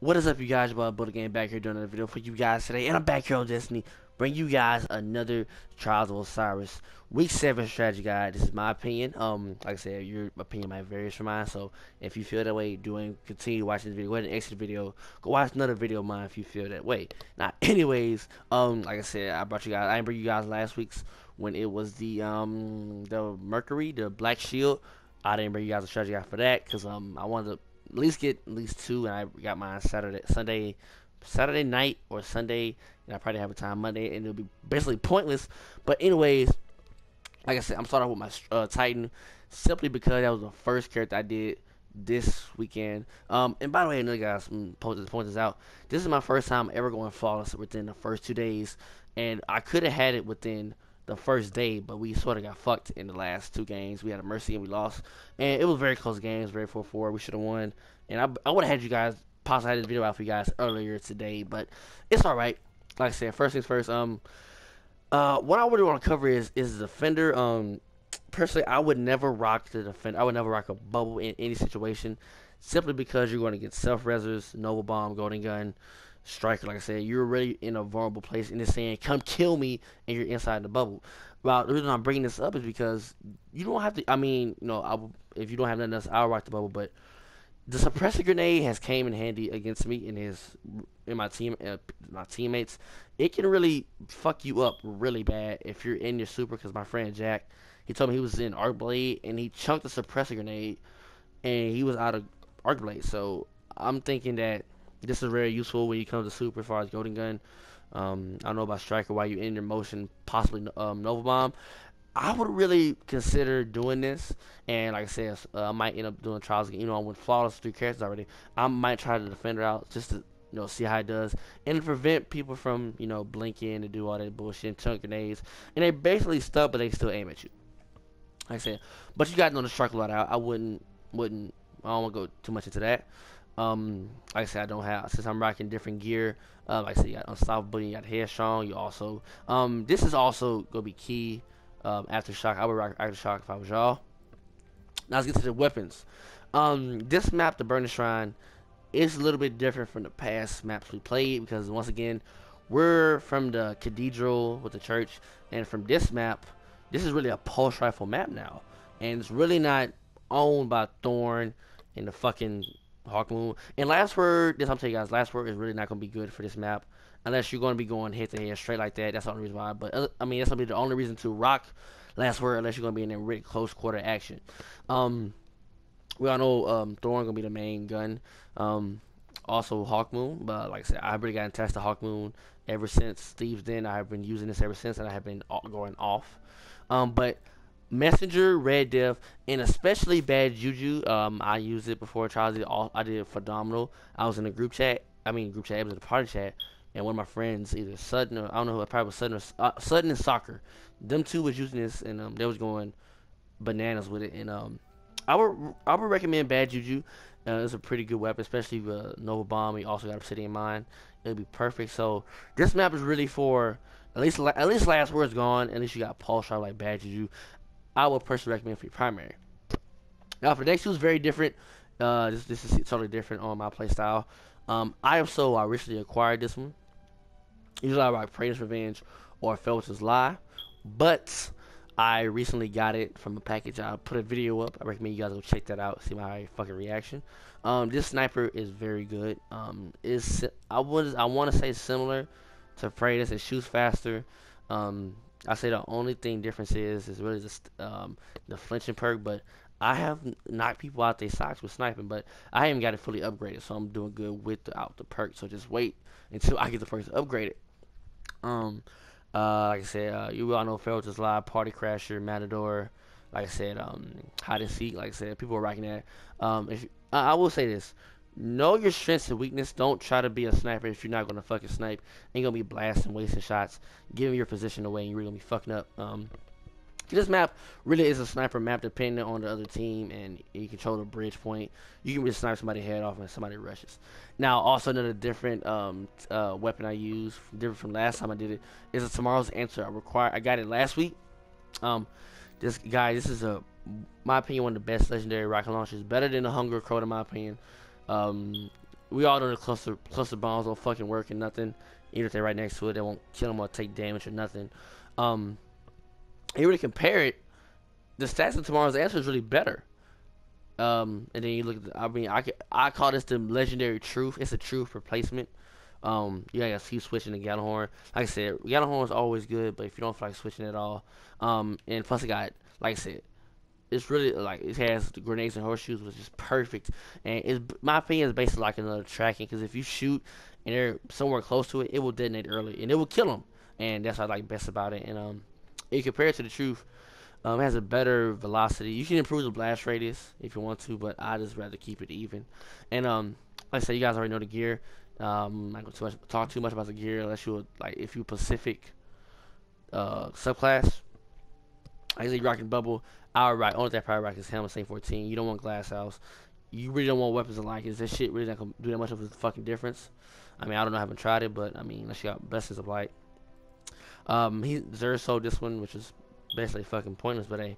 What is up, you guys? About Buddha Game back here doing another video for you guys today, and I'm back here on Destiny, bring you guys another Trials of Osiris Week 7 strategy guide. This is my opinion. Like I said, your opinion might vary from mine. So if you feel that way, continue watching this video. Go ahead and exit the video. Go watch another video of mine if you feel that way. Now, anyways, like I said, I didn't bring you guys last week's when it was the Mercury, the Black Shield. I didn't bring you guys a strategy guide for that because I wanted to at least get at least two, and I got mine Saturday night or Sunday, and I probably have a time Monday, and it'll be basically pointless. But anyways, like I said, I'm starting off with my Titan simply because that was the first character I did this weekend. And by the way, another guys, point this out. This is my first time ever going flawless within the first 2 days, and I could have had it within the first day, but we sort of got fucked in the last two games. We had a mercy and we lost, and it was very close games, very 4-4. We should have won, and I would have had you guys possibly had this video out for you guys earlier today, but it's all right. Like I said, first things first. What I really want to cover is the defender. Personally, I would never rock the defender. I would never rock a bubble in any situation, simply because you're going to get self-resers, noble bomb, golden gun, striker. Like I said, you're already in a vulnerable place, and it's saying, "Come kill me," and you're inside the bubble. Well, the reason I'm bringing this up is because you don't have to. I mean, if you don't have nothing else, I'll rock the bubble. But the suppressor grenade has came in handy against me in my teammates. It can really fuck you up really bad if you're in your super. Because my friend Jack, he told me he was in Arc Blade and he chunked the suppressor grenade and he was out of Arc Blade. So I'm thinking that this is very useful when you come to super as far as golden gun. I don't know about striker while you're in your motion, possibly Nova Bomb. I would really consider doing this, and like I said, I might end up doing trials again. I'm with flawless 3 characters already. I might try the defender out just to see how it does, and prevent people from blinking and do all that bullshit, and chunk grenades, and they basically stuck, but they still aim at you. Like I said, but you got to know the striker a lot. I don't want to go too much into that. Like I said, I don't have, since I'm rocking different gear. Like I said, you got unstoppable, you got headstrong. You also, this is also gonna be key. Aftershock, I would rock Aftershock if I was y'all. Now let's get to the weapons. This map, the Burning Shrine, is a little bit different from the past maps we played because once again, we're from the cathedral with the church, and from this map, this is really a pulse rifle map now, and it's really not owned by Thorn and the fucking Hawk Moon. And last word, this I'm telling you guys, last word is really not gonna be good for this map unless you're gonna be going head to head straight like that. That's the only reason why. But I mean, that's gonna be the only reason to rock last word unless you're gonna be in a really close quarter action. We all know Thorn gonna be the main gun. Also Hawk Moon, but like I said, I really got attached to Hawk Moon ever since Steve's Den. I have been using this ever since, and I have been going off. But Messenger, Red Death, and especially Bad Juju. I used it before trials. I did phenomenal. I was in a group chat. I mean, group chat. It was in a party chat, and one of my friends, either Sutton or I don't know, it probably was Sutton or Sutton and Soccer. Them two was using this, and they was going bananas with it. And I would recommend Bad Juju. It's a pretty good weapon, especially with Nova Bomb. You also got Obsidian Mine. It'll be perfect. So this map is really for at least last word's gone. At least you got Pulse Shot like Bad Juju. I would personally recommend for your primary. Now for next two is very different. This is totally different on my playstyle. I recently acquired this one. Usually I rock Praise Revenge or Felch's Lie, but I recently got it from a package. I'll put a video up. I recommend you guys go check that out. See my fucking reaction. This sniper is very good. I want to say similar to Praise. It shoots faster. I say the only thing difference is really just the flinching perk, but I have knocked people out their socks with sniping, but I haven't got it fully upgraded, so I'm doing good without the perk. So just wait until I get the perks upgraded. Like I said, you all know Feral's Live, Party Crasher, Matador. Like I said, Hide and Seek. Like I said, people are rocking that. I will say this. Know your strengths and weakness. Don't try to be a sniper if you're not gonna fucking snipe. Ain't gonna be blasting, wasting shots, giving your position away, and you're really gonna be fucking up. This map really is a sniper map, depending on the other team, and you control the bridge point. You can really snipe somebody head off when somebody rushes. Now, also another different weapon I use, different from last time I did it, is a Tomorrow's Answer. I got it last week. This is my opinion, one of the best legendary rocket launchers. Better than the Hunger Crow, in my opinion. we all know the cluster bombs don't fucking work and nothing. Even if they're right next to it, they won't kill them or take damage or nothing. Um, and you really compare it, the stats of Tomorrow's Answer is really better. And then you look at I mean, I call this the legendary truth. It's a truth replacement. You gotta keep switching to Gallahorn. Like I said, Gallahorn is always good, but if you don't feel like switching at all, and plus it got, like I said, it's really like it has the grenades and horseshoes, which is perfect. And it's my opinion is basically like another tracking, because if you shoot and they're somewhere close to it, it will detonate early and it will kill them. And that's what I like best about it. And if you compare it to the truth, it has a better velocity. You can improve the blast radius if you want to, but I just rather keep it even. And like I said, you guys already know the gear. I'm not going to talk too much about the gear unless you like if you Pacific subclass. I say rocking bubble. Our rock only that probably rock is helmet same 14. You don't want glass house. You really don't want weapons and like this shit really not gonna do that much of a fucking difference. I mean, I don't know, I haven't tried it, but I mean, unless you got blessings of light. He Xur sold this one, which is basically fucking pointless, but hey,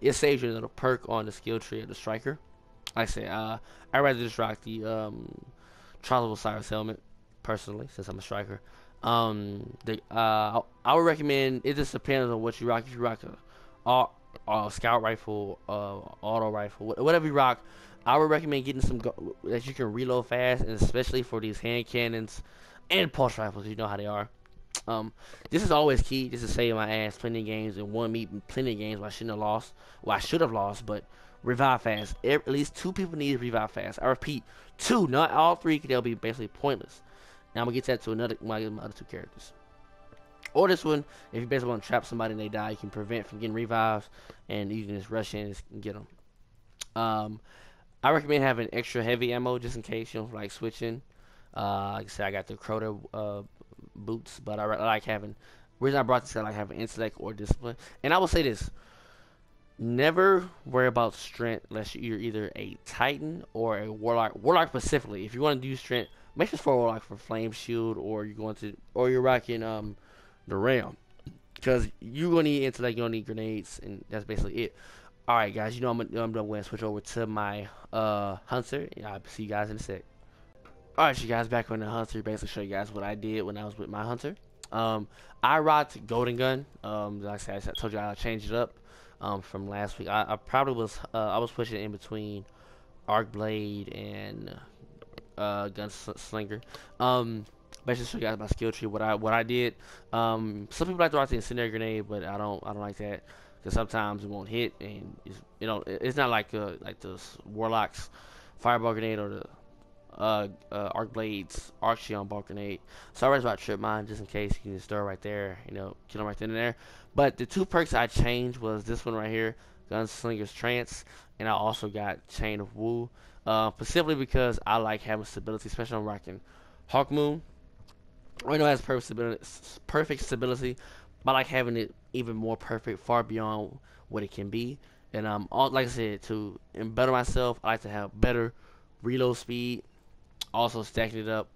it saves you a little perk on the skill tree of the striker. Like I say, I'd rather just rock the Trials of Osiris helmet personally, since I'm a striker. I would recommend. It just depends on what you rock. If you rock a scout rifle, auto rifle, whatever you rock, I would recommend getting some that you can reload fast, and especially for these hand cannons and pulse rifles. You know how they are. This is always key. This is saving my ass plenty of games and won me plenty of games where I shouldn't have lost. Well, I should have lost, but revive fast. At least 2 people need to revive fast. I repeat, 2, not all 3, because they'll be basically pointless. Now I'm gonna get that to another my other 2 characters. Or this one, if you basically want to trap somebody and they die, you can prevent from getting revives, and you can just rush in and get them. I recommend having extra heavy ammo just in case you don't like switching. Like I said, I got the Crota boots, but I like having. The reason I brought this, I like having intellect or discipline. And I will say this: never worry about strength unless you're either a Titan or a Warlock. Warlock specifically, if you want to do strength, make sure for a Warlock for Flame Shield, or you're rocking the Realm, because you're gonna need intellect, you're gonna need grenades, and that's basically it. All right, guys, you know I'm going to switch over to my Hunter. I'll see you guys in a sec. Alright, you guys, back on the Hunter. Basically show you guys what I did when I was with my Hunter. I rocked Golden Gun. Like I said, I told you I changed it up from last week. I probably was I was pushing in between Arc Blade and Gunslinger. Basically show you guys my skill tree, what I did. Some people like to rock the Incendiary Grenade, but I don't like that, because sometimes it won't hit, and it's not like the Warlock's Fireball Grenade or the Arc Blade's Arc Shield Ball Grenade. So I always about trip mine just in case. You can just throw it right there, kill them right then and there. But the 2 perks I changed was this one right here, Gunslinger's Trance, and I also got Chain of Wu, specifically because I like having stability, especially on rocking Hawk Moon. I know it has perfect stability, but I like having it even more perfect, far beyond what it can be. And like I said, to better myself, I like to have better reload speed. Also stacking it up.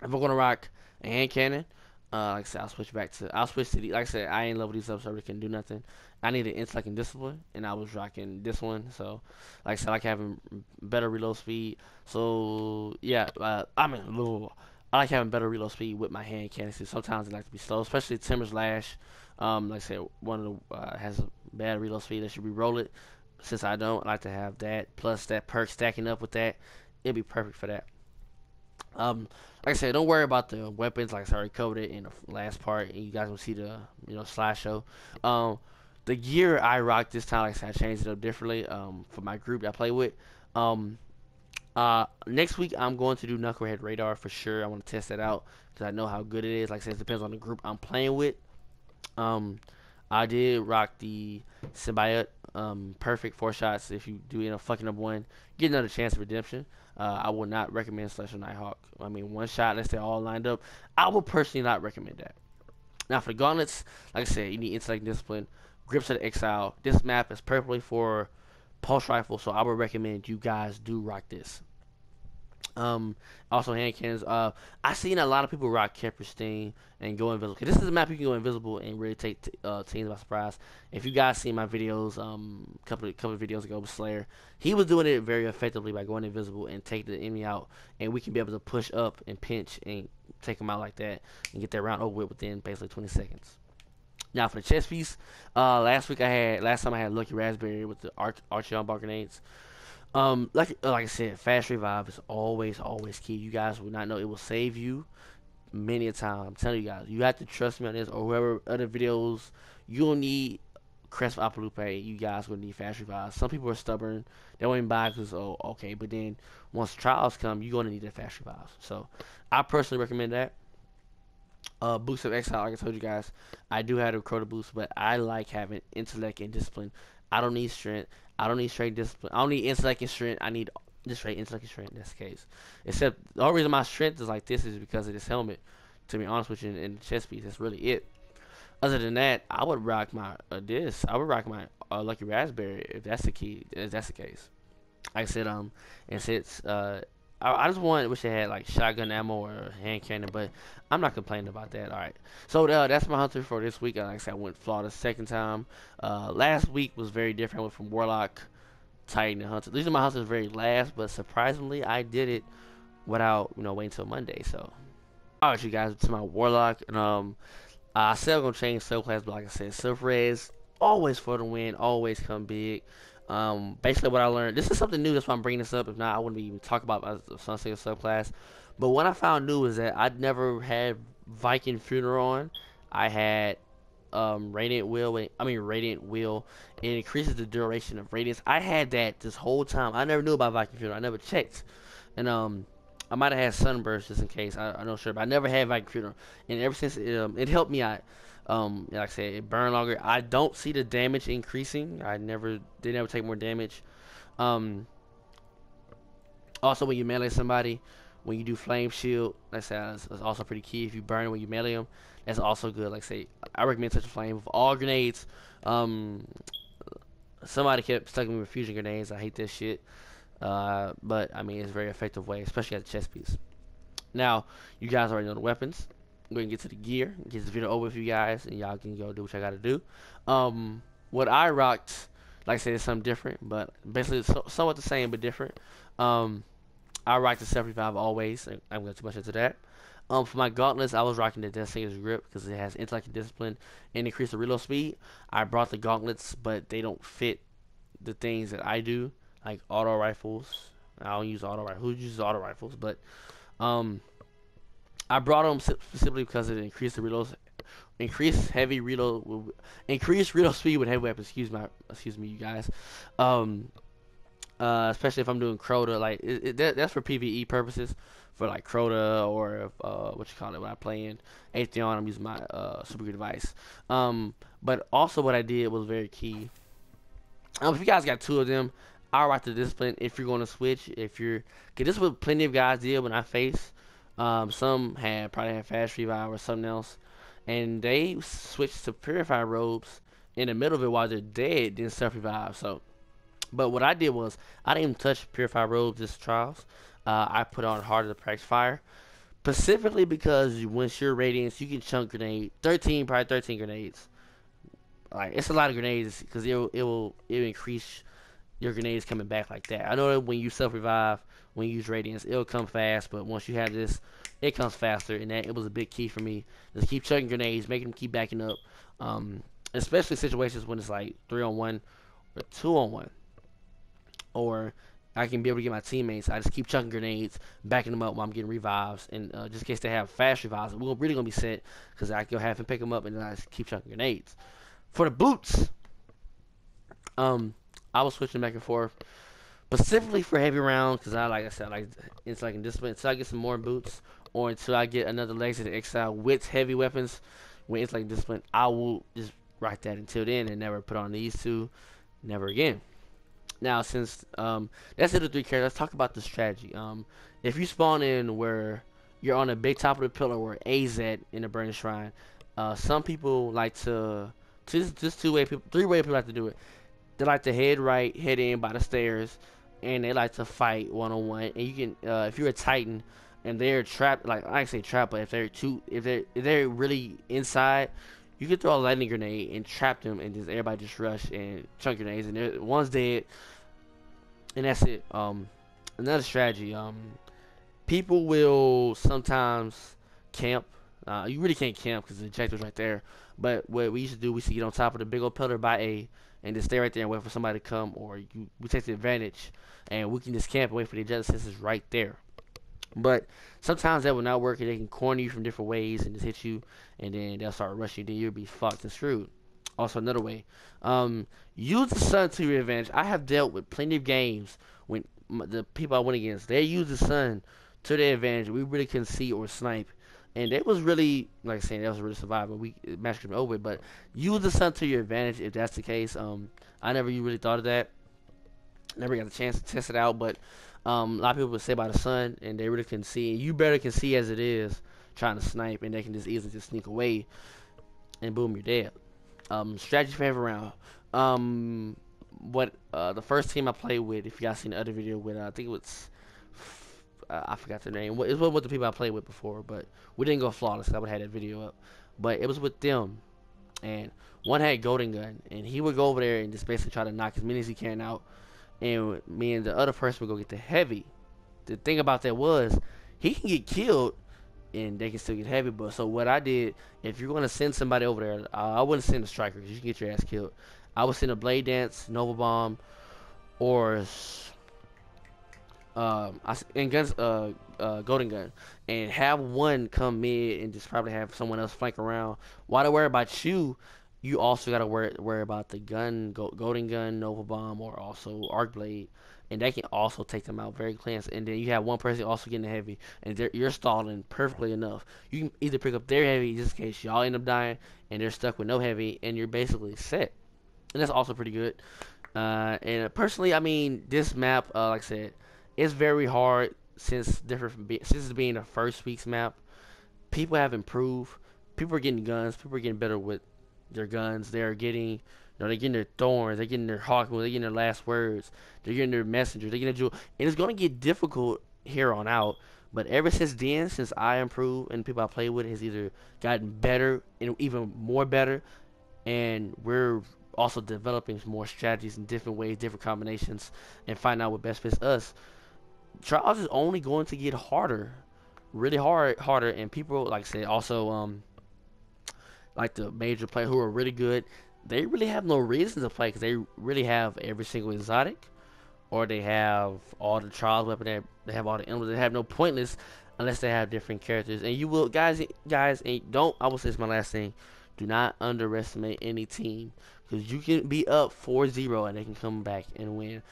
If I'm gonna rock a hand cannon, like I said, I'll switch to the. Like I said, I ain't level these up so I really can do nothing. I need an intellect and discipline, and I was rocking this one. So, like I said, I like having better reload speed. So yeah, I like having better reload speed with my hand cannons. Sometimes I like to be slow, especially Timber's Lash. Like I said, one of the has a bad reload speed. I should re-roll it. Since I don't, I like to have that plus that perk stacking up with that. It'd be perfect for that. Like I said, don't worry about the weapons. Like I already covered it in the last part, and you guys will see the slideshow. The gear I rock this time, like I said, I changed it up differently. For my group that I play with. Next week I'm going to do Knucklehead Radar for sure. I want to test that out because I know how good it is. Like I said, it depends on the group I'm playing with. I did rock the Symbiote. Perfect 4 shots. If you do end up fucking up one, get another chance of redemption. I would not recommend Slasher Nighthawk. I mean, 1 shot unless they're all lined up. I would personally not recommend that. Now for the gauntlets, like I said, you need intellect and discipline. Grips of the Exile. This map is perfectly for pulse rifle, so I would recommend you guys do rock this. Um, Also hand cannons. I seen a lot of people rock Kepperstein and go invisible. 'Cause this is a map you can go invisible and really take teams by surprise. If you guys seen my videos, couple of videos ago with Slayer, he was doing it very effectively by going invisible and take the enemy out, and we can be able to push up and pinch and take them out like that and get that round over with within basically 20 seconds. Now for the chest piece, last time I had Lucky Raspberry with the Archie on bar grenades. Like I said, fast revive is always key. You guys will not know, it will save you many a time. I'm telling you guys, you have to trust me on this, or whoever other videos you'll need. Crest of Apalupe, you guys will need fast revive. Some people are stubborn; they won't even buy because okay. But then once trials come, you're gonna need that fast revive. So I personally recommend that. Boost of Exile, like I told you guys, I do have a Crota boost, but I like having intellect and discipline. I don't need strength. I don't need straight discipline. I don't need intellect and strength. I need just straight intellect and strength. That's the case. Except the only reason my strength is like this is because of this helmet. To be honest with you, and the chest piece. That's really it. Other than that, I would rock my this. I would rock my Lucky Raspberry if that's the key. If that's the case. Like I said, and since I just wish they had like shotgun ammo or hand cannon, but I'm not complaining about that. All right, so that's my hunter for this week. Like I said, I went flawless second time. Last week was very different. I went from Warlock, Titan, and Hunter. These are my hunters very last, but surprisingly, I did it without waiting until Monday. So, all right, you guys, to my Warlock, and I said I'm gonna change subclass, but like I said, Silver Res always for the win, always come big. Basically what I learned, this is something new, that's why I'm bringing this up. If not, I wouldn't even talk about my Sunset subclass. But what I found new is that I'd never had Viking Funeral on. I had Radiant Wheel. It increases the duration of radiance. I had that this whole time. I never knew about Viking Funeral. I never checked. And I might have had Sunburst just in case. I'm not sure, but I never had Viking Funeral. And ever since it helped me out. Like I said, it burned longer. I don't see the damage increasing. They never take more damage. Also, when you melee somebody, when you do flame shield, that's also pretty key. If you burn when you melee them, that's also good. Like I say, I recommend touch a flame with all grenades. Somebody kept stuck me with fusion grenades. I hate this shit. But I mean, it's a very effective way, especially at the chest piece. Now, you guys already know the weapons. We're gonna get to the gear, get this video over with you guys, and y'all can go do what I gotta do. What I rocked, like I said, is something different, but basically it's somewhat the same but different. I rocked the self-revive always. I'm going too much into that. For my gauntlets, I was rocking the Death Singer's grip because it has intellect and discipline and increase the reload speed. I brought the gauntlets, but they don't fit the things that I do, like auto rifles. I don't use auto rifles. Who uses auto rifles? But I brought them specifically because it increased the reload, increased reload speed with heavy weapons. Excuse me, you guys. Especially if I'm doing Crota, like that's for PvE purposes, for like Crota or what you call it when I play in Atheon. I'm using my super good device. But also what I did was very key. If you guys got two of them, I'll rock the discipline if you're going to switch. Cause this is what plenty of guys did when I faced. Some probably had fast revive or something else, and they switched to purify robes in the middle of it while they're dead, then self revive. So, but what I did was I didn't even touch purify robes this trials. I put on harder to practice fire, specifically because once you're radiance, you can chunk grenade 13 grenades. Like it's a lot of grenades because it'll increase your grenades coming back like that. I know that when you self revive, when you use radiance, it'll come fast, but once you have this, it comes faster, and that it was a big key for me. Just keep chucking grenades, making them keep backing up, especially situations when it's like 3-on-1 or 2-on-1, or I can be able to get my teammates. I just keep chucking grenades, backing them up while I'm getting revives, and just in case they have fast revives, we're really gonna be set because I can go have him pick them up, and then I just keep chucking grenades. For the boots, I was switching back and forth, specifically for heavy rounds, because like I said, it's like in discipline. Until I get some more boots, or until I get another Legs of the Exile with heavy weapons, when it's like discipline, I will just rock that until then and never put on these two, never again. Now, since that's it, the three characters, let's talk about the strategy. If you spawn in where you're on the big top of the pillar where A's at in the Burning Shrine, some people like to three way people like to do it. They like to head right, head in by the stairs, and they like to fight one-on-one. And you can, if you're a Titan and they're trapped, like I say trapped, but if they're really inside, you can throw a lightning grenade and trap them, and just everybody just rush and chunk grenades, and one's dead, and that's it. Another strategy. People will sometimes camp. You really can't camp because the objective's right there. But what we used to do, we used to get on top of the big old pillar by A and just stay right there and wait for somebody to come, or we take the advantage and we can just camp and wait for the objective since it's right there. But sometimes that will not work, and they can corner you from different ways and just hit you, and then they'll start rushing you. Then you'll be fucked and screwed. Also, another way, use the sun to your advantage. I have dealt with plenty of games when the people I went against, they use the sun to their advantage. We really couldn't see or snipe, and it was really, like I said, that was really surviving. We match could be over, but use the sun to your advantage if that's the case. I never really thought of that. Never got the chance to test it out, but a lot of people would say about the sun, and they really can see. You better can see as it is trying to snipe, and they can just easily just sneak away, and boom, you're dead. Strategy for every round. The first team I played with, if you guys seen the other video with, I think it was, I forgot their name. It was with the people I played with before, but we didn't go flawless. I would have had that video up, but it was with them, and one had golden gun, and he would go over there and just basically try to knock as many as he can out, and me and the other person would go get the heavy. The thing about that was he can get killed and they can still get heavy. But so what I did, if you're going to send somebody over there, I wouldn't send a striker because you can get your ass killed. I would send a blade dance, nova bomb, or golden gun, and have one come mid and just probably have someone else flank around. While they worry about you, you also gotta worry about the gun, golden gun, nova bomb, or also arc blade, and they can also take them out very clean. And then you have one person also getting the heavy, and you're stalling perfectly enough. You can either pick up their heavy just in case y'all end up dying, and they're stuck with no heavy, and you're basically set. And that's also pretty good. And personally, I mean, this map, like I said, it's very hard since it's being the first week's map. People have improved. People are getting guns. People are getting better with their guns. They're getting, they're getting their thorns. They're getting their hawk. They're getting their last words. They're getting their messengers. They're getting their jewel. And it's gonna get difficult here on out. But ever since then, since I improved and people I play with has either gotten better and even more better, and we're also developing more strategies in different ways, different combinations, and find out what best fits us. Trials is only going to get harder, really harder, and people, like I said, also like the major players who are really good, they really have no reason to play because they really have every single exotic, or they have all the trials weapon, they have all the emblems. They have no pointless unless they have different characters. And you will, guys, and don't, I will say this is my last thing, do not underestimate any team, because you can be up 4-0 and they can come back and win.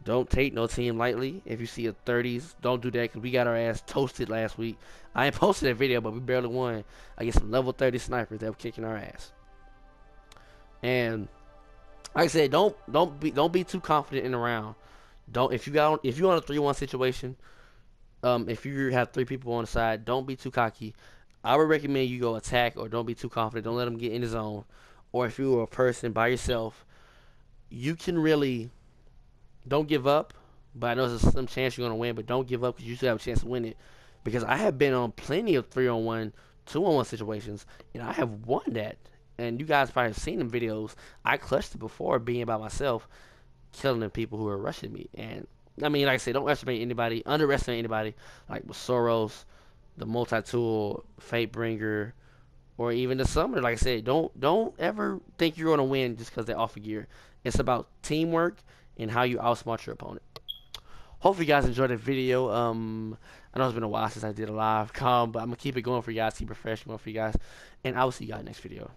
Don't take no team lightly. If you see a 30s, don't do that, because we got our ass toasted last week. I ain't posted that video, but we barely won against some level 30 snipers that were kicking our ass. And like I said, don't be too confident in the round. If you're on a 3-1 situation, if you have 3 people on the side, don't be too cocky. I would recommend you go attack, or don't be too confident. Don't let them get in the zone. Or if you're a person by yourself, you can really, don't give up. But I know there's some chance you're going to win, but don't give up because you still have a chance to win it. Because I have been on plenty of 3-on-1, 2-on-1 situations, and I have won that. And you guys probably have seen them videos. I clutched it before being by myself, killing the people who are rushing me. And I mean, like I said, don't underestimate anybody, like with Soros, the multi-tool, Fatebringer, or even the Summoner. Like I said, don't ever think you're gonna win just because they offer gear. It's about teamwork and how you outsmart your opponent. Hopefully you guys enjoyed the video. I know it's been a while since I did a live com, but I'm gonna keep it going for you guys, keep it fresh going for you guys, and I will see you guys next video.